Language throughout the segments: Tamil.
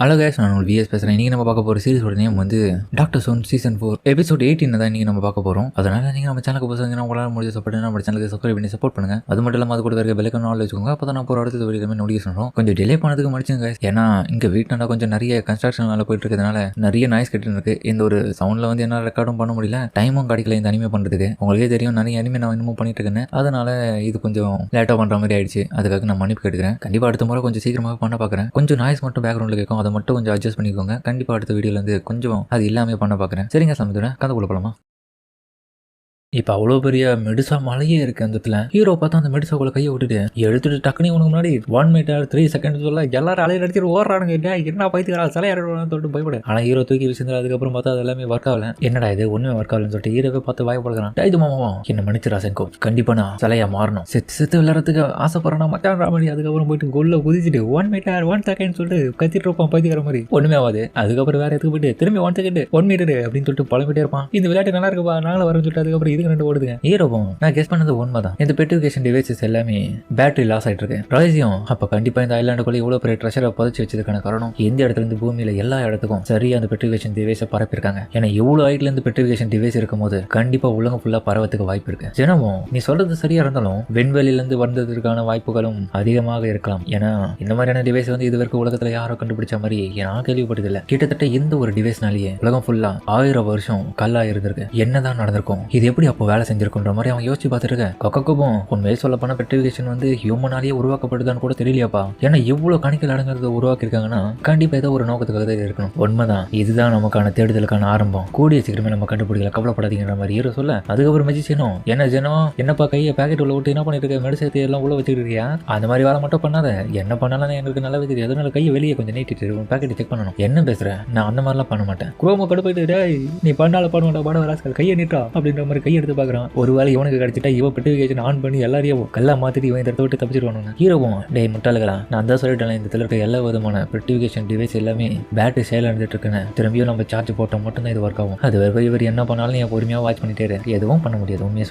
ஹலோ கைஸ், நான் உங்களுக்கு விஎஸ் பேசுகிறேன். இன்றைக்கி நம்ம பார்க்க போகிற சீரிஸோட நேம் வந்து டாக்டர் ஸ்டோன் சீசன் 4 எபிசோட் 18 தான் இன்றைக்கி நம்ம பார்க்க போகிறோம். அதனால் நீங்கள் நம்ம சேனலுக்கு புதுசாக உங்களால் முடிஞ்ச சப்போர்ட் நம்ம சேனலுக்கு சப்ஸ்கிரைப் பண்ணி சப்போர்ட் பண்ணுங்கள். அது மட்டும் இல்லாமல் அது கூட இருக்க பெல்லைக்கான ஆள் வச்சுக்கோங்க. அப்போ தான் நான் போகிற அடுத்த வீடியோ நோட்டிஃபிகேஷன் வரும். கொஞ்சம் டிலே பண்ணதுக்கு மடிச்சுங்க கைஸ். ஏன்னா இங்கே வீட்டில் கொஞ்சம் நிறைய கன்ஸ்ட்ரக்ஷன் வேலை போயிட்டு இருக்கிறதுனால நிறைய நாய்ஸ் கட்டு இருக்குது. இந்த ஒரு சவுண்டில் வந்து என்னால் ரெக்கார்டும் பண்ண முடியல, டைமும் கிடைக்கல இந்த அனிமே பண்ணுறதுக்கு. உங்களுக்கே தெரியும் நிறைய அனிமே நான் இன்னமும் பண்ணிட்டு இருக்கேன்னு. அதனால் இது கொஞ்சம் லேட்டாக பண்ணுற மாதிரி ஆயிடுச்சு. அதுக்காக நான் மன்னிப்பு கேட்டுக்கிறேன். கண்டிப்பாக அடுத்த முறை கொஞ்சம் சீக்கிரமாக பண்ண பார்க்குறேன். கொஞ்சம் நாய்ஸ் மட்டும் பேக்ரவுண்டில் கேட்கும், அதை மட்டும் கொஞ்சம் அட்ஜஸ்ட் பண்ணிக்கோங்க. கண்டிப்பா அடுத்த வீடியோல இருந்து கொஞ்சம் அது இல்லாம பண்ண பாக்குறேன். சரிங்க சமத்துடன் கதை போலாமா? இப்போ அவ்வளோ பெரிய மெடிசா மலையே இருக்கு. அந்த இடத்துல ஹீரோ பார்த்தா அந்த மெடிசாக்குள்ள கையை விட்டுட்டு எடுத்துட்டு டக்குனி உனக்கு முன்னாடி 1 மீட்டர் 3 செகண்ட் சொல்ல எல்லாரும் அலையை அடிச்சுட்டு ஓடுறானுங்க. என்ன பைத்துக்கிறா சிலையாடுன்னு சொல்லிட்டு பயப்படு. ஆனால் ஹீரோ தூக்கி வச்சிருந்தா அதுக்கப்புறம் பார்த்தா அது எல்லாமே ஒர்க் ஆகல. என்னடா இது ஒண்ணுமே ஒர்க் ஆகலன்னு சொல்லிட்டு ஹீரோவே பார்த்து வாய்ப்படுறான். இது மாமா என்ன மன்னிச்சிரா செங்கோ, கண்டிப்பா நான் சிலையா மாறணும், செத்து விளையாடுறதுக்கு ஆசைப்படுறேன் மச்சான் ராமடி. அதுக்கப்புறம் போயிட்டு கோல்ல குதிச்சுட்டு 1 மீட்டர் 1 செகண்ட் சொல்லிட்டு கத்திட்டு இருப்பான் பைத்துக்கிற மாதிரி. ஒண்ணுமே ஆகாது. அதுக்கப்புறம் வேற எதுக்கு போயிட்டு திரும்பி 1 செகண்ட் 1 மீட்டர் அப்படின்னு சொல்லிட்டு பழமிட்டே இருப்பான். இந்த விளையாட்டு நல்லா இருக்குப்பா நாங்களும் வரேன்னு சொல்லிட்டு அதுக்கப்புறம் இதுக்கு 2 ஓடுதுங்க. ஹீரோவும் நான் கெஸ் பண்ணது உண்மைதான். இந்த பெட்ரிஃபிகேஷன் டிவைசஸ் எல்லாமே பேட்டரி லாஸ் ஆயிட்டு இருக்கு. ராய்ஸியும் அப்ப கண்டிப்பா இந்த ஐலாண்டுக்குள்ள இவ்வளவு பெரிய ட்ரெஷரை புதைச்சி வச்சதுக்கான காரணம் எந்த இடத்துல இருந்து பூமியில எல்லா இடத்துக்கும் சரியா அந்த பெட்ரிஃபிகேஷன் டிவைஸை பரப்பிருக்காங்க. ஏன்னா எவ்வளவு ஹைட்ல இருந்து பெட்ரிஃபிகேஷன் டிவைஸ் இருக்கும் போது கண்டிப்பா உலகம் ஃபுல்லா பரவத்துக்கு வாய்ப்பு இருக்கு. ஜனமும் நீ சொல்றது சரியா இருந்தாலும் விண்வெளியில இருந்து வந்ததற்கான வாய்ப்புகளும் அதிகமாக இருக்கலாம். ஏன்னா இந்த மாதிரியான டிவைஸ் வந்து இதுவரைக்கும் உலகத்துல யாரும் கண்டுபிடிச்ச மாதிரி நான் கேள்விப்பட்டதில்லை. கிட்டத்தட்ட இந்த ஒரு டிவைஸ்னாலேயே உலகம் ஃபுல்லா 1000 வருஷம் கல்லா இருந்திருக்கு. என்னதான் நடந்திருக்கும், இது எப்படி அப்போ வேலை செஞ்சிருக்கும் மாதிரி அவன் யோசிச்சு பார்த்துருக்க. கொக்கோபும் உண்மையை சொல்ல போனா பெட்ரிஃபிகேஷன் வந்து ஹியூமனாலேயே உருவாக்கப்படுதான்னு கூட தெரியலையாப்பா. ஏன்னா எவ்வளவு கணக்கில் அடங்குறத உருவாக்கிருக்காங்கன்னா கண்டிப்பா ஏதோ ஒரு நோக்கத்துக்காக தான் இருக்கணும். உண்மைதான், இதுதான் நமக்கான தேடுதலுக்கான ஆரம்பம். கூடிய சீக்கிரமே நம்ம கண்டுபிடிக்கல, கவலைப்படாதீங்கிற மாதிரி ஹீரோ சொல்ல. அதுக்கப்புறம் மெஜிஷியனும் என்ன ஜனம் என்னப்பா கையை பேக்கெட் உள்ள விட்டு என்ன பண்ணிட்டு இருக்க, மெடிசேத்தி எல்லாம் உள்ள வச்சுட்டு இருக்கியா, அந்த மாதிரி வேலை மட்டும் பண்ணாத. என்ன பண்ணாலும் எங்களுக்கு நல்லாவே தெரியும். அதனால கையை வெளியே கொஞ்சம் நீட்டிட்டு பேக்கெட் செக் பண்ணணும். என்ன பேசுற, நான் அந்த மாதிரிலாம் பண்ண மாட்டேன். குரோமோ கடுப்பாயிட்டு நீ பண்ணாலும் பண்ண மாட்டா பாட வராஸ்கள் கையை நீட்டா அப்படின்ற மாதிரி கையை எடுத்து பாக்குறான். ஒருவேளை இவனுக்கு கிடைச்சிட்டா இவன் பெட்ரிஃபிகேஷன் ஆன் பண்ணி எல்லாரையும் கல்லா மாத்திட்டு இவன் இந்த விட்டு தப்பிச்சிருவானுங்க. ஹீரோவும் டேய் முட்டாளுகளா, நான் தான் சொல்லிட்டேன் இந்த இருக்க எல்லா விதமான பெட்ரிஃபிகேஷன் டிவைஸ் எல்லாமே பேட்டரி செயல் நடந்துட்டு இருக்குன்னு. திரும்பியும் நம்ம சார்ஜ் போட்டோம் மட்டும் தான் இது ஒர்க் ஆகும். அது வரைக்கும் இவர் என்ன பண்ணாலும் நீ பொறுமையாக வாட்ச் பண்ணிட்டே எதுவும் பண்ண முடியாது. உண்மையை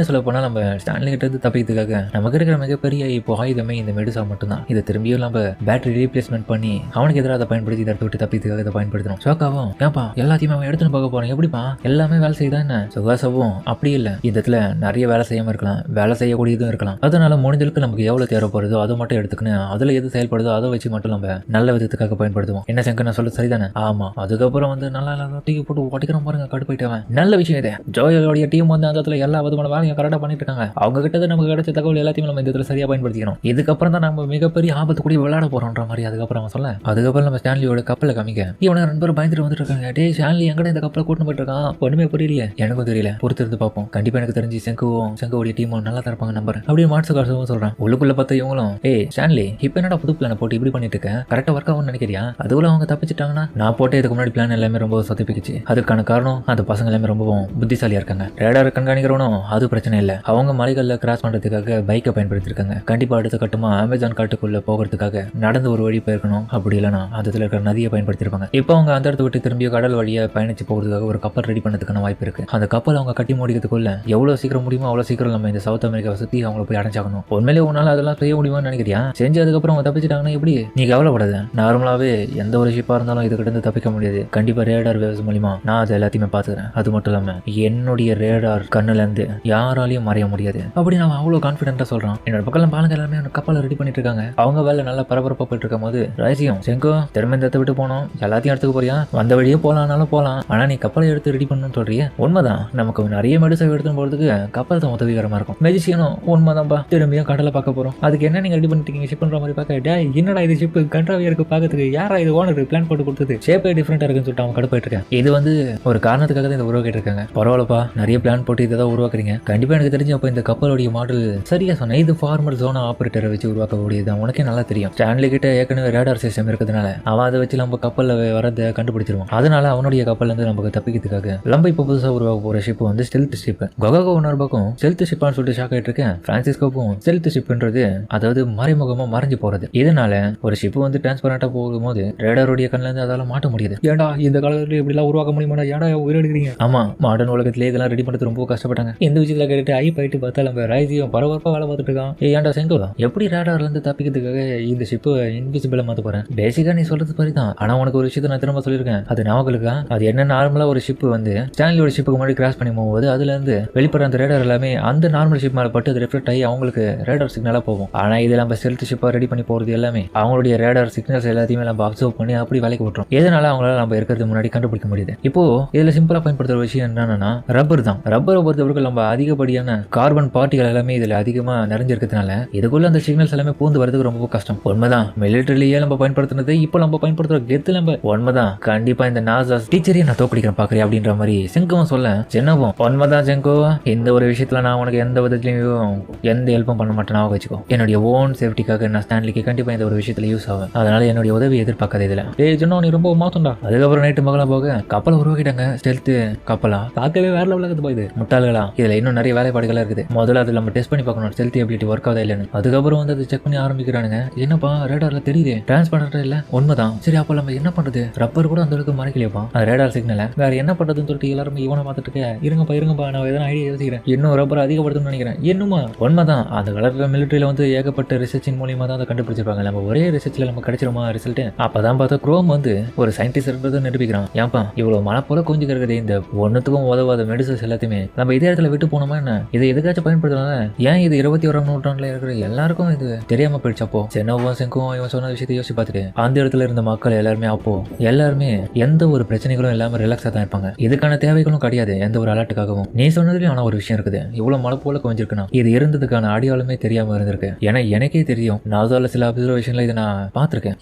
சொல்ல போனா நம்ம ஸ்டான்லி கிட்ட இருந்து தப்பிக்கிறதுக்காக நமக்கு இருக்கிற மிகப்பெரிய இப்போ ஆயுதமே இந்த மெடிசா மட்டும்தான். இதை திரும்பியும் நம்ம பேட்டரி ரீப்ளேஸ்மெண்ட் பண்ணி அவனுக்கு எதிராக அதை பயன்படுத்தி இதை விட்டு தப்பிக்கிறதுக்காக இதை பயன்படுத்தணும். ஷோக்காவும் ஏப்பா எல்லாத்தையுமே அவன் எடுத்துன்னு பார்க்க போறான், எப்படிப்பா எல்லாமே வேலை செய்யுதா என்ன? சுகாசவும் அப்படி இல்லை, இந்த இடத்துல நிறைய வேலை செய்யாமல் இருக்கலாம், வேலை செய்யக்கூடியதும் இருக்கலாம். அதனால முடிஞ்சளுக்கு நமக்கு எவ்வளவு தேவைப்படுதோ அதை மட்டும் எடுத்துக்கணும். அதுல எது செயல்படுதோ அதை வச்சு மட்டும் நம்ம நல்ல விதத்துக்காக பயன்படுத்துவோம். என்ன சங்கர் நான் சொல்ல சரிதானே? ஆமா. அதுக்கப்புறம் வந்து நல்லா டீ போட்டு உடைக்கிற பாருங்க, கடுப்பாயிட்டவன். நல்ல விஷயம் இது. ஜோயோடைய டீம் வந்து அந்த இடத்துல எல்லா விதமான வேலையும் கரெக்டாக பண்ணிட்டு இருக்காங்க. அவங்க கிட்ட நமக்கு கிடைச்ச தகவல் எல்லாத்தையும் நம்ம இந்த இடத்துல சரியா பயன்படுத்திக்கணும். இதுக்கப்புறம் தான் நம்ம மிகப்பெரிய ஆபத்து கூட விளையாட போறோம்ன்ற மாதிரி அதுக்கப்புறம் அவன் சொல்ல. அதுக்கப்புறம் நம்ம ஸ்டான்லியோட கப்பலை காமிக்க இவனை 2 பேரும் பயந்துட்டு வந்துட்டு இருக்காங்க. டே ஸ்டான்லி எங்கட இந்த கப்பலை கூட்டு போயிட்டு இருக்கான், ஒண்ணுமே புரியலையே. எனக்கும் தெரியல, பொறுத்திருந்து பார்ப்போம். கண்டிப்பா எனக்கு தெரிஞ்சு செங்கோடைய டீமும் நல்லா தரப்பாங்க நம்பர் அப்படியே மாட்சு காசும் சொல்றான். உள்ளுக்குள்ள பார்த்த இவங்களும் ஸ்டான்லி இப்ப என்னடா புது பிளான போட்டு இப்படி பண்ணிட்டு இருக்க, கரெக்டா ஒர்க் ஆகும்னு நினைக்கிறியா? அதுக்குள்ள அவங்க தப்பிச்சிட்டாங்கன்னா நான் போட்டு இதுக்கு முன்னாடி பிளான் எல்லாமே ரொம்ப சொதப்பிக்குச்சு. அதுக்கான காரணம் அந்த பசங்க எல்லாமே ரொம்பவும் புத்திசாலியா இருக்காங்க. ரேடார் கண்காணிக்கிறவனும் அது பிரச்சனை இல்லை. அவங்க மலைகள்ல கிராஸ் பண்றதுக்காக பைக்கை பயன்படுத்திருக்காங்க. கண்டிப்பா அடுத்த கட்டமா அமேசான் காட்டுக்குள்ள போகிறதுக்காக நடந்து ஒரு வழி போயிருக்கணும். அப்படி இல்லைன்னா அந்த இடத்துல இருக்கிற நதியை பயன்படுத்திருப்பாங்க. இப்போ அவங்க அந்த இடத்த விட்டு திரும்பி கடல் வழியா பயணிச்சு போகிறதுக்காக ஒரு கப்பல் ரெடி பண்ணதுக்கான வாய்ப்பு இருக்கு. அந்த கப்பல் அவங்க கட்டி முடிக்கிறதுக்குள்ள எவ்வளவு சீக்கிரம் முடியுமோ அவ்வளவு சீக்கிரம் நம்ம இந்த சவுத் அமெரிக்காவை சுத்தி அவங்கள போய் அடைஞ்சாகணும். உண்மையிலே உன்னால அதெல்லாம் செய்ய முடியுமான்னு நினைக்கிறியா? செஞ்சு அதுக்கப்புறம் அவங்க தப்பிச்சிட்டாங்கன்னா எப்படி? நீ கவலைப்படாத. நார்மலாவே எந்த ஒரு ஷிப்பா இருந்தாலும் இதுகிட்ட இருந்து தப்பிக்க முடியாது. கண்டிப்பா ரேடார் வேவ்ஸ் மூலியமா நான் அதை எல்லாத்தையுமே பாத்துக்கிறேன். அது மட்டும் இல்லாம என்னுடைய ரேடார் கண்ணுல இருந்து யாராலையும் மறைய முடியாது அப்படி நான் அவ்வளவு கான்பிடென்டா சொல்றான். என்னோட பக்கம் பாலுங்க எல்லாமே கப்பலை ரெடி பண்ணிட்டு இருக்காங்க. அவங்க வேலை நல்லா பரபரப்பா போயிட்டு இருக்கும் போது ராஜியும் செங்கோ திரும்ப இந்த இடத்த விட்டு போனோம், எல்லாத்தையும் எடுத்துக்க போறியா? வந்த வழியே போலாம்னாலும் போலாம், ஆனா நீ கப்பலை எடுத்து ரெடி பண்ணணும்னு சொல்றிய. உண்மைதான், நமக்கு நிறைய மெடிசை எடுத்துன்னு போறதுக்கு கப்பல் தான் உதவிகரமா இருக்கும். மெஜிஷியனும் உண்மைதான்பா, திரும்பியும் கடலை பார்க்க போறோம். அதுக்கு என்ன நீங்க ரெடி பண்ணிட்டீங்க ஷிப் பண்ற மாதிரி பார்க்க? டே என்னடா இது ஷிப் கண்ட்ராவியா இருக்கு பார்க்கறதுக்கு, யாரா இது ஓனர் பிளான் போட்டு கொடுத்தது, ஷேப்பே டிஃபரெண்டா இருக்குன்னு சொல்லிட்டு அவங்க கடுப்பாயிட்டு இருக்கேன். இது வந்து ஒரு காரணத்துக்காக தான் இதை உருவாக்கிட்டு இருக்காங்க. பரவாயில்லப்பா, நிறைய பிளான் போட்டு இதை தான் உருவாக்குறீங்க. கண்டிப்பா எனக்கு தெரிஞ்சு அப்போ இந்த கப்பலுடைய மாடல் சரியா சொன்ன இது ஃபார்மர் ஜோனா ஆபரேட்டரை வச்சு உருவாக்கக்கூடியதான். உனக்கே நல்லா தெரியும். ஸ்டான்லி கிட்ட ஏற்கனவே ரேடார் சிஸ்டம் இருக்கிறதுனால அவன் அதை வச்சு நம்ம கப்பலில் வரதை கண்டுபிடிச்சிருவான். அதனால அவனுடைய கப்பல் வந்து நமக்கு தப்பிக்கிறதுக்காக நம்ம இப்போ புதுசாக உருவாக்க போற ஷிப் வந்து ஸ்டெல்த் ஷிப். கொகாகோ இன்னொரு பக்கம் ஸ்டெல்த் ஷிப்பான்னு சொல்லிட்டு ஷாக் ஆயிட்டு இருக்கேன். பிரான்சிஸ்கோவும் ஸ்டெல்த் ஷிப்ன்றது அதாவது மறைமுகமா மறைஞ்சு போறது. இதனால ஒரு ஷிப் வந்து டிரான்ஸ்பரண்டா போகும்போது ரேடாரோடைய கண்ணில இருந்து அதால மாட்ட முடியுது. ஏடா இந்த காலத்துல இப்படி எல்லாம் உருவாக்க முடியுமா? ஏடா உயிரெடுக்கிறீங்க? ஆமா, மாடர்ன் உலகத்திலே இதெல்லாம் ரெடி பண்றது ரொம்ப கஷ்டப்பட்டாங்க. இந்த விஷயத்துல கேட்டு ஐ போயிட்டு பார்த்தா நம்ம ரைசியும் பரபரப்பா வேலை பார்த்துட்டு இருக்கான். ஏன்டா செங்கோ எப்படி ரேடார்ல இருந்து தப்பிக்கிறதுக்காக இந்த ஷிப் இன்விசிபிளா மாத்த போறேன்? பேசிக்கா நீ சொல்றது சரிதான். ஆனா உனக்கு ஒரு விஷயத்த நான் திரும்ப சொல்லியிருக்கேன். அது ஞாபகம். அது என்ன, நார்மலா ஒரு ஷிப் வந்து ஸ்டான்லியோட ஷிப்புக்கு முன்னாடி கிராஸ் பண்ணி போகும்போது அதுல இருந்து வெளிப்படுற அந்த ரேடார் எல்லாமே அந்த நார்மல் ஷிப் மேல பட்டு அது ரிஃப்ளெக்ட் ஆகி அவங்களுக்கு ரேடார் சிக்னலா போகும். ஆனா இது நம்ம ஸ்டெல்த் ஷிப்பா ரெடி பண்ணி போறது எல்லாமே அவங்களுடைய ரேடார் சிக்னல்ஸ் எல்லாத்தையுமே நம்ம அப்சர்வ் பண்ணி அப்படி வேலைக்கு விட்டுரும். இதனால அவங்களால நம்ம இருக்கிறது முன்னாடி கண்டுபிடிக்க முடியுது. இப்போ இதுல சிம்பிளா பயன்படுத்துற விஷயம் என்னன்னா ரப்பர் தான். ரப்பரை பொறுத்தவரைக்கும் நம்ம அதிகப்படியான கார்பன் பார்ட்டிகள் எல்லாமே இதுல அதிகமா நிறைஞ்சிருக்கிறதுனால இதுக்குள்ள அந்த சிக்னல்ஸ் எல்லாமே பூந்து வரதுக்கு ரொம்ப கஷ்டம். உண்மைதான், மிலிட்டரிலேயே நம்ம பயன்படுத்தினது இப்போ நம்ம பயன்படுத்துற கெத்து நம்ம உண்மைதான். கண்டிப்பா இந்த நாசா டீச்சரையே நான் தோக்கடிக்கிறேன் பாக்குறேன் அப்படின்ற மாதிரி செங்கோவும் சொல்ல, சின்னவும் உண்மைதான் செங்கோ, இந்த ஒரு விஷயத்துல நான் உனக்கு எந்த விதத்திலையும் எந்த ஹெல்ப்பும் பண்ண மாட்டேன். நான் வச்சுக்கோ, என்னுடைய ஓன் சேஃப்டிக்காக நான் ஸ்டான்லிக்கு கண்டிப்பா இந்த ஒரு விஷயத்துல யூஸ் ஆகும். அதனால என்னுடைய உதவி எதிர்பார்க்காத. இதுல சின்ன நீ ரொம்ப மாத்தம்டா. அதுக்கப்புறம் நைட்டு மகளா போக கப்பலை உருவாக்கிட்டாங்க. ஸ்டெல்த் கப்பலா பார்க்கவே வேற லெவலுக்கு போகுது. முட்டாள்களா, இதுல இன்னும் நிறைய வேலைப்பாடுகள் இருக்குது. முதல்ல அதுல நம்ம டெஸ்ட் பண்ணி பார்க்கணும் ஸ்டெல்த் எபிலிட்டி ஒர்க் ஆகுதா இல்லைன்னு. அதுக்கப்புறம் வந்து அதை செக் பண்ணி ஆரம்பிக்கிறானுங்க. என்னப்பா ரேடார்ல தெரியுது டிரான்ஸ்பரண்டா இல்ல? உண்மைதான். சரி அப்ப நம்ம என்ன பண்றது? ரப்பர் கூட அந்த அளவுக்கு மறைக்கலையப்பா அது ரேடார் சிக்னல. வேற என்ன பண்றதுன்னு சொல்லிட்டு எல்லாரும் இவனை பார்த்துட்டு இருக்க. இருங்கப்பா நான் எதனா ஐடியா யோசிக்கிறேன். இன்னும் ரப்பர் அதிகப்படுத்தணும்னு நினைக்கிறேன். என்னமா உண்மைதான். அந்த காலத்துல மிலிட்டரியில வந்து ஏகப்பட்ட ரிசர்ச்சின் மூலியமா தான் அதை கண்டுபிடிச்சிருப்பாங்க. நம்ம ஒரே ரிசர்ச்ல நம்ம கிடைச்சிருமா ரிசல்ட்? அப்பதான் பார்த்தா குரோம் வந்து ஒரு சயின்டிஸ்ட் இருந்ததை நிரூபிக்கிறான். ஏன்பா இவ்வளவு மழை போல கொஞ்சம் கிடக்குது, இந்த ஒன்னுத்துக்கும் உதவாத மெடிசன்ஸ் எல்லாத்தையுமே நம்ம இதே இடத்துல விட்டு போனோமா என்ன? இதை எதுக்காச்சும் பயன்படுத்தலாம். ஏன் இது 21ஆம் நூற்றாண்டுல இருக்கிற எல்லாருக்கும் இது தெரியாம போயிடுச்சப்போ? சென்னவும் செங்கும் இவன் சொன்ன விஷயத்தை யோசிச்சு பார்த்துட்டு அந்த இடத்துல இருந்த மக்கள் எல்லாருமே அப்போ எல்லாருமே எந்த ஒரு பிரச்சனைகளும் இல்லாம ரிலாக்ஸா தான் இருப்பாங்க. இதுக்கான தேவைகளும் கிடையாது எந்த ஒரு அலர்ட்டுக்காகவும். நீ சொன்னதுலயும் ஆனா ஒரு விஷயம் இருக்குது. இவ்வளவு மழை போல கொஞ்சிருக்குன்னா இது இருந்ததுக்கான அடையாளமே தெரியாம இருந்திருக்கு. ஏன்னா எனக்கே தெரியும், நாசால சில அப்சர்வேஷன்ல இதை நான் பார்த்திருக்கேன்.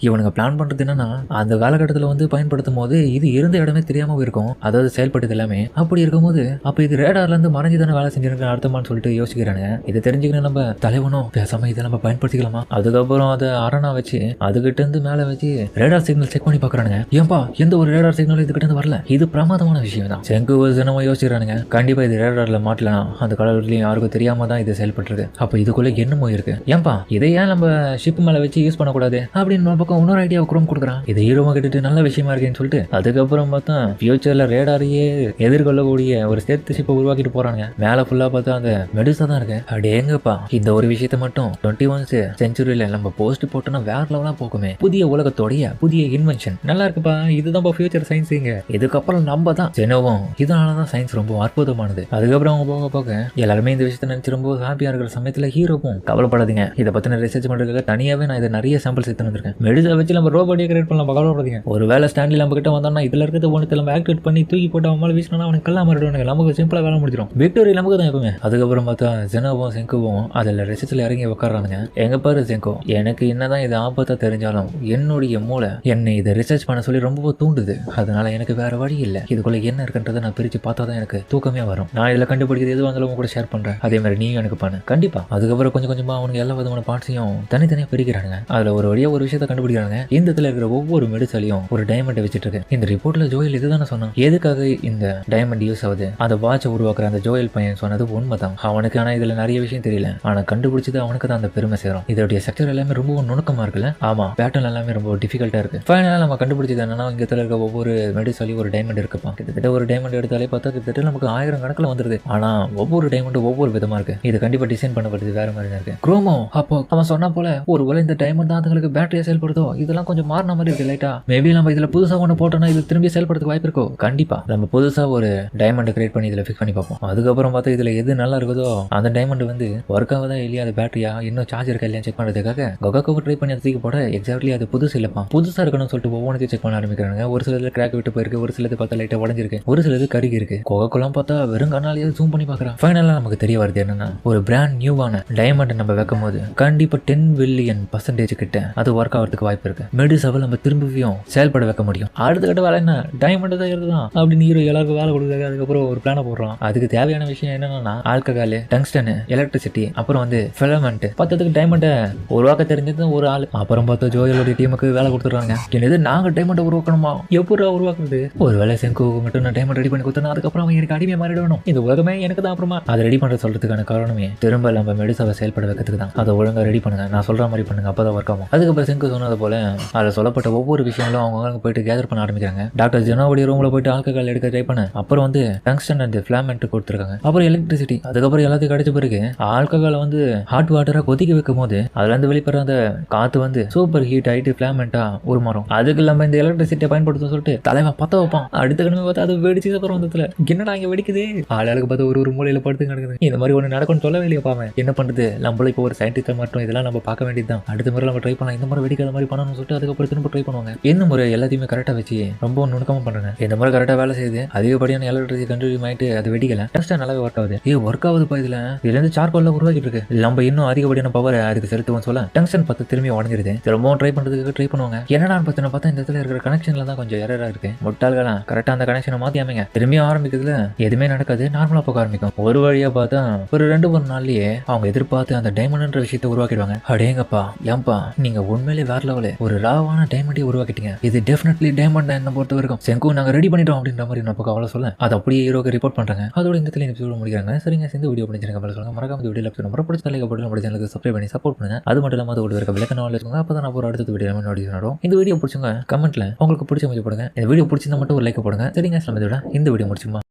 இவனுங்க பிளான் பண்றது என்னன்னா அந்த காலகட்டத்தில் வந்து பயன்படுத்தும் போது இது இருந்த இடமே தெரியாம இருக்கும். அதாவது செயல்பட்டது எல்லாமே அப்படி இருக்கும்போது அப்ப இது ரேடார்ல இருந்து மறைஞ்சு தானே வேலை செஞ்சிருக்க அர்த்தமானு சொல்லிட்டு யோசிக்கிறாங்க. இதை தெரிஞ்சுக்கணும் நம்ம தலைவனும் பேசாம இதை நம்ம பயன்படுத்திக்கலாமா? அதுக்கப்புறம் அதை அரணா வச்சு அதுகிட்ட இருந்து மேல வச்சு ரேடார் சிக்னல் செக் பண்ணி பாக்குறானுங்க. ஏன்பா எந்த ஒரு ரேடார் சிக்னல் இதுகிட்ட இருந்து வரல? இது பிரமாதமான விஷயம் தான். செங்கு தினமும் யோசிக்கிறானுங்க. கண்டிப்பா இது ரேடார்ல மாட்டலாம். அந்த கடவுளையும் யாருக்கும் தெரியாம தான் இது செயல்பட்டு. அப்ப இதுக்குள்ள என்னமோ இருக்கு. ஏன்பா இதை ஏன் நம்ம ஷிப் மேல வச்சு யூஸ் பண்ணக்கூடாது அப்படின்னு பக்கம் இன்னொரு ஐடியா குரோம் கொடுக்குறான். இது ஹீரோமா கிட்ட நல்ல விஷயமா இருக்குன்னு சொல்லிட்டு அதுக்கப்புறம் பார்த்தா ஃபியூச்சர்ல ரேடாரையே எதிர்கொள்ளக்கூடிய ஒரு ஸ்டெல்த் ஷிப்பை உருவாக்கிட்டு போறாங்க. மேல ஃபுல்லா பார்த்தா அந்த மெடிசா தான் இருக்கு. அடேங்கப்பா இந்த ஒரு விஷயத்தை மட்டும் 21st செஞ்சுரியில நம்ம போஸ்ட் போட்டோம்னா வேற லெவலா போக்குமே. புதிய உலகத்தோடைய புதிய இன்வென்ஷன் நல்லா இருக்குப்பா. இதுதான் ஃபியூச்சர் சயின்ஸுங்க. இதுக்கப்புறம் நம்ம தான் ஜெனோவும். இதனாலதான் சயின்ஸ் ரொம்ப அற்புதமானது. அதுக்கப்புறம் அவங்க போக போக எல்லாருமே இந்த விஷயத்தை நினைச்சு ரொம்ப ஹாப்பியா இருக்கிற சமயத்துல ஹீரோவும் கவலைப்படாதீங்க, இதை பத்தின ரிசர்ச் பண்றதுக்காக தனியாவே நான் இதை நிறைய சாம்பிள்ஸ் எடுத்து வந்திருக்கேன். மெடிசா வச்சு நம்ம ரோபோட்டியை கிரியேட் பண்ணலாம். கவலைப்படாதீங்க. ஒரு வேலை ஸ்டாண்ட்ல நம்ம கிட்ட வந்தோம்னா இதுல இருக்கிறது ஒன்று நம்ம ஆக்டிவேட் பண்ணி தூக்கி போட்டு அவன் மேல வீசினா அவனுக்கு கல்லா மாறிடுவாங்க. நமக்கு சிம்பிளா வேலை முடிச்சிடும். விக்டோரி நமக்கு தான் எப்பவுமே. அதுக்கப்புறம் பார்த்தா ஜெனோவும் செங்குவும் அதில் ரிசர்ச்ல இறங்கி உட்காரானுங்க. எங்க பாரு செங்கோ, எனக்கு என்னதான் இது ஆபத்தா தெரிஞ்சாலும் என்னுடைய மூளை என்னை இதை ரிசர்ச் பண்ண சொல்லி ரொம்ப தூண்டுது. அதனால எனக்கு வேற வழி இல்லை. இதுக்குள்ள என்ன இருக்குன்றதை நான் பிரிச்சு பார்த்தா தான் எனக்கு தூக்கமே வரும். நான் இதுல கண்டுபிடிக்கிறது எதுவும் இருந்தாலும் கூட ஷேர் பண்றேன். அதே மாதிரி நீயும் எனக்கு பண்ணு. கண்டிப்பா. அதுக்கப்புறம் கொஞ்சம் கொஞ்சமா அவனுக்கு எல்லா விதமான பார்ட்ஸையும் தனித்தனியா பிரிக்கிறாங்க. அதுல ஒரு வழியா ஒரு விஷயத்த கண்டுபிடிக்கிறாங்க. இந்த இடத்துல இருக்கிற ஒவ்வொரு மெடிசலையும் ஒரு டைமண்ட் வச்சுட்டு இருக்கு. இந்த ரிப்போர்ட்ல ஜோயல் இதுதானே சொன்னான். எதுக்காக இந்த டைமண்ட் யூஸ் ஆகுது? அந்த வாட்சை உருவாக்குற அந்த ஜோயல் பையன் சொன்னது உண்மைதான். அவனுக்கு ஆனா இதுல நிறைய விஷயம் தெரியல. ஆனா கண்டுபிடிச்சது அவனுக்கு தான் அந்த பெருமை சேரும். இதோடைய ஸ்ட்ரக்சர் எல்லாமே ரொம்ப நுணுக்கமா இருக்குல்ல? ஆமா, பேட்டர்ன் எல்லாமே ரொம்ப டிஃபிகல்ட்டா இருக்கு. ஃபைனலா நம்ம கண்டுபிடிச்சது என்னன்னா இங்க இருக்க ஒவ்வொரு மெடிசலையும் ஒரு டைமண்ட் இருக்குப்பா. கிட்டத்தட்ட ஒரு டைமண்ட் எடுத்தாலே பார்த்தா கிட்டத்தட்ட நமக்கு 1000 கணக்கில் வந்துருது. ஆனா ஒவ்வொரு டைமண்டும் ஒவ்வொரு விதமா இருக்கு. இது கண்டிப்பா டிசைன் பண்ணப்படுது வேற மாதிரி தான் இருக்கு. குரோமோ அப்போ அவன் சொன்ன போல ஒரு இந்த டைமண்ட் தான் அதுங்களுக்கு பேட்டரியா செயல்படுதோ இதெல்லாம் கொஞ்சம் மாறின மாதிரி இருக்கு லைட்டா. மேபி நம்ம இதுல புதுசா ஒன்று போட்டோம்னா இது திரும்பி செயல்படுறதுக்கு வாய்ப்பு இருக்கோ? கண்டிப்பா நம்ம புதுசா ஒரு டைமண்ட் கிரியேட் பண்ணி இதுல ஃபிக்ஸ் பண்ணி பார்ப்போம். அதுக்கப்புறம் பார்த்தா இதுல எது நல்லா இருக்குதோ அந்த டைமண்ட் வந்து ஒர்க் ஆகுதா இல்லையா, அது பேட்டரியா இன்னும் சார்ஜ் இருக்கா இல்லையா செக் பண்றதுக்காக கொகாக்கோவை ட்ரை பண்ணி தூக்கி போட எக்ஸாக்ட்லி அது புதுசு இல்லப்பா, புதுசா இருக்கணும்னு சொல்லிட்டு ஒவ்வொன்றையும் செக் பண்ண ஆரம்பிக்கிறாங்க. ஒரு சிலது கிராக் விட்டு போயிருக்கு, ஒரு சிலது பார்த்தா லைட்டா உடஞ்சிருக்கு, ஒரு சிலது கருகி இருக்கு. கொகாக்கோலாம் பார்த்தா வெறும் கண்ணாலேயே ஜூம் பண்ணி பார்க்கறான். ஃபைனலா நமக்கு தெரிய வருது என்னன்னா ஒரு பிராண்ட் நியூவான டைமண்ட் நம்ம வைக்கும் போது கண்டிப்பா 10 பில்லியன்% கிட்ட அது ஒர்க் ஆகிறதுக்கு வாய்ப்பு இருக்கு. மெடிசாவை நம்ம திரும்பியும் செயல்பட வைக்க முடியும். அடுத்த கட்ட வேலை என்ன, டைமண்ட் தான் இருக்குதான் அப்படின்னு ஹீரோ எல்லாருக்கும் வேலை கொடுக்குறாங்க. அதுக்கப்புறம் ஒரு பிளான போடுறான். அதுக்கு தேவையான விஷயம் என்னன்னா ஆல்கஹால், டங்ஸ்டன், எலக்ட்ரிசிட்டி, அப்புறம் வந்து ஃபிலமெண்ட். பத்ததுக்கு டைமண்டை உருவாக்க தெரிஞ்சது ஒரு ஆள். அப்புறம் பார்த்தா ஜோயலோட டீமுக்கு வேலை கொடுத்துறாங்க. என்னது நாங்க டைமண்டை உருவாக்கணுமா? எப்படா உருவாக்குறது? ஒரு வேலை செங்கு மட்டும் நான் டைமண்ட் ரெடி பண்ணி கொடுத்தேன்னா அதுக்கப்புறம் அவன் எனக்கு அடிமை மாறிடணும், இந்த உலகமே எனக்கு தான் அப்புறமா அதை ரெடி பண்ற சொல்றதுக்கான காரணமே திரும்ப நம்ம மெடிசாவை செயல்பட வைக்கிறதுக்கு தான். அதை ஒழுங்கா ரெடி பண்ணுங்க, நான் சொல்ற மாதிரி பண்ணுங்க, அப்பதான் ஒர்க் ஆகும். அதுக்கப்புறம் செங்கு சொன்னது போல அதில் சொல்லப்பட்ட ஒவ்வொரு விஷயங்களும் அவங்க போயிட்டு கேதர் பண்ண ஆரம்பிக்கிறாங்க. டாக்டர் ஜெனோவுடைய ரூம்ல போயிட்டு ஆல்கஹால் எடுக்க ட்ரை பண்ண, அப்புறம் வந்து டங்ஸ்டன் அண்ட் ஃபிளாமெண்ட் கொடுத்துருக்காங்க, அப்புறம் எலக்ட்ரிசிட்டி, அதுக்கப்புறம் எல்லாத்தையும் கிடைச்ச பிறகு ஆல்கஹாலை வந்து ஹாட் வாட்டரா கொதிக்க வைக்கும் போது அதுல இருந்து வெளிப்படுற அந்த காத்து வந்து சூப்பர் ஹீட் ஆயிட்டு ஃபிளாமெண்டா உருமாறும். அதுக்கு இல்லாம இந்த எலக்ட்ரிசிட்டியை பயன்படுத்த சொல்லிட்டு தலைவன் பத்த வைப்பான். அடுத்த கிழமை பார்த்தா அது வெடிச்சு அப்புறம் வந்ததுல என்னடா இங்க வெடிக்குது, ஆளுக்கு பார்த்து ஒரு மூலையில படுத்து கிடக்குது. இந்த மாதிரி ஒன்று நடக்கும்னு சொல்லவே இல்லையா பாவன். என்ன பண்றது, நம்மளும் இப்போ ஒரு சயின்டிஸ்ட் மட்டும் இதெல்லாம் நம்ம பார்க்க வேண்டியதுதான். அடுத்த முறை நம்ம ட்ரை பண்ணலாம், இந்த முறை வெடிக்காத மாதிரி பண்ணணும்னு சொல்லிட்டு அதுக்கப்புறம் திரும்ப ட்ரை பண்ணுவாங்க. இந்த முறை எல்லாத்தையுமே கரெக்டா வச்சு ரொம்ப நுணுக்கமா பண்றாங்க. இந்த முறை கரெக்டா வேலை செய்யுது, அதிகப்படியான எலக்ட்ரிசிட்டி கண்ட்ரோல் ஆயிட்டு அது வெடிக்கல, டங்ஸ்டன் நல்லாவே ஒர்க் ஆகுது. ஒர்க் ஆகுதுப்பா. இதுல இருந்து சார்கோல்ல உருவாக்கிட்டு இருக்கு, நம்ம இன்னும் அதிகப்படியான பவர் அதுக்கு செலுத்துவோம் சொல்ல டங்ஸ்டன் பார்த்து திரும்பி உடஞ்சிருது. திரும்பவும் ட்ரை பண்றதுக்கு ட்ரை பண்ணுவாங்க. என்னடா பார்த்தா இந்த இடத்துல இருக்கிற கனெக்ஷன்ல தான் கொஞ்சம் எரரா இருக்கு. முட்டாள்களா கரெக்டா அந்த கனெக்ஷனை மாத்தி அமைங்க. திரும்பியும் ஆரம்பிக்கிறதுல எதுவுமே நடக்காது, நார்மலா போக ஆரம்பிக்கும். ஒரு வழியா பார்த்தா ஒரு 2-3 நாள்லயே அவங்க எதிர்பார்த்து அந்த டைமண்ட்ன்ற விஷயத்தை உருவாக்கிடுவாங்க. அடேங்கப்பா, ஏன்பா நீங்க உண்மையிலே வேற லெவலு ஒரு ராவான டைமண்டே உருவாக்கிட்டீங்க, இது டெஃபினெட்லி டைமண்ட் என்ன பொறுத்த வரைக்கும் செங்கு நாங்க ரெடி பண்ணிட்டோம் அப்படின்ற மாதிரி நம்ம அவ்வளவு சொல்ல அதை அப்படியே ஹீரோக்கு ரிப்போர்ட் பண்றாங்க. அதோட இந்த எபிசோட முடிக்கிறாங்க. சரிங்க, இந்த வீடியோ பிடிச்சிருக்க சொல்லுங்க, மறக்காம இந்த வீடியோல ரொம்ப பிடிச்ச தலைக்கு போட்டு நம்ம சேனலுக்கு சப்ஸ்கிரைப் பண்ணி சப்போர்ட் பண்ணுங்க. அது மட்டும் இல்லாம அதோட இருக்க விளக்க நாள் இருக்குங்க, அப்பதான் நான் ஒரு அடுத்த வீடியோ நோட்டிஃபிகேஷன் வரும். இந்த வீடியோ பிடிச்சவங்க கமெண்ட்ல உங்களுக்கு பிடிச்ச மாதிரி போடுங்க. இந்த வீடியோ பிடிச்சிருந்தா மட்டும் ஒரு லைக் போடுங்க. சரிங்க, இந்த வீடியோ முடிச்சுமா.